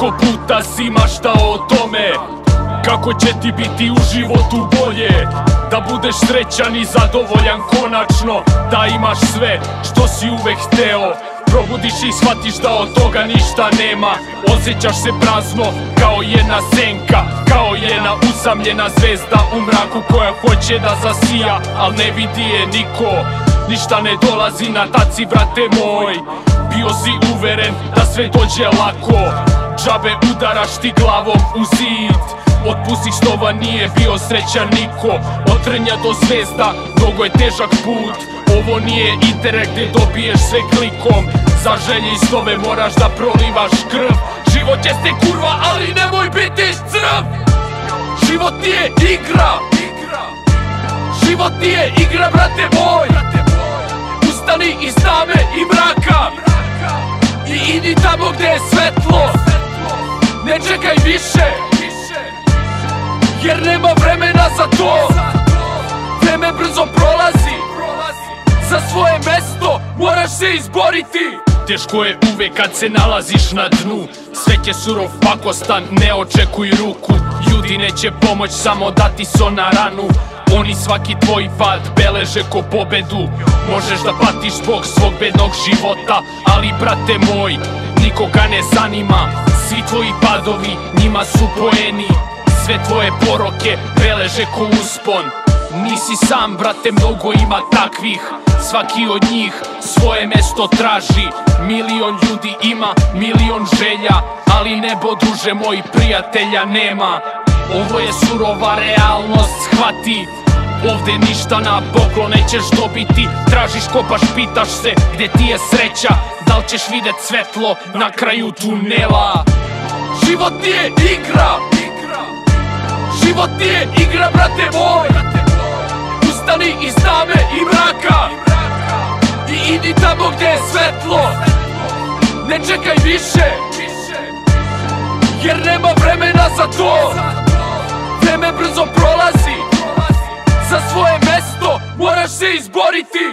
Koliko puta si maštao o tome kako će ti biti u životu bolje, da budeš srećan i zadovoljan konačno, da imaš sve što si uvek hteo. Probudiš i shvatiš da od toga ništa nema. Osjećaš se prazno kao jedna senka, kao jedna usamljena zvezda u mraku koja hoće da zasija, al ne vidi je niko. Ništa ne dolazi na taci, brate moj. Bio si uveren da sve dođe lako, džabe udaraš ti glavom u zid. Od pusih snova nije bio srećan niko. Od trnja do zvezda mnogo je težak put. Ovo nije internet gdje dobiješ sve klikom. Za želje i snove moraš da prolivaš krv. Život jeste kurva, ali nemoj biti crv. Život nije igra, život nije igra, brate moj. Ustani iz tame i mraka i idi tamo gdje je svetlo. Ne čekaj više, jer nema vremena za to. Vreme brzo prolazi, za svoje mesto moraš se izboriti. Teško je uvek kad se nalaziš na dnu. Svet je surov, pakostan, ne očekuj ruku. Ljudi neće pomoć, samo dati so na ranu. Oni svaki tvoj pad beleže ko pobedu. Možeš da patiš zbog svog bednog života, ali brate moj, nikoga ne zanima. Svi tvoji padovi, njima su poeni. Sve tvoje poroke beleže ko uspon. Nisi sam, brate, mnogo ima takvih. Svaki od njih svoje mesto traži. Milion ljudi ima, milion želja, ali nebo, druže moj, prijatelja nema. Ovo je surova realnost, shvati. Ovde ništa na poklon nećeš dobiti. Tražiš, kopaš, pitaš se gde ti je sreća. Da li ćeš vidjet svetlo na kraju tunela? Život nije igra, život nije igra, brate moj. Ustani iz tame i mraka i idi tamo gdje je svetlo. Ne čekaj više, jer nema vremena za to. Vreme brzo prolazi, za svoje mesto moraš se izboriti.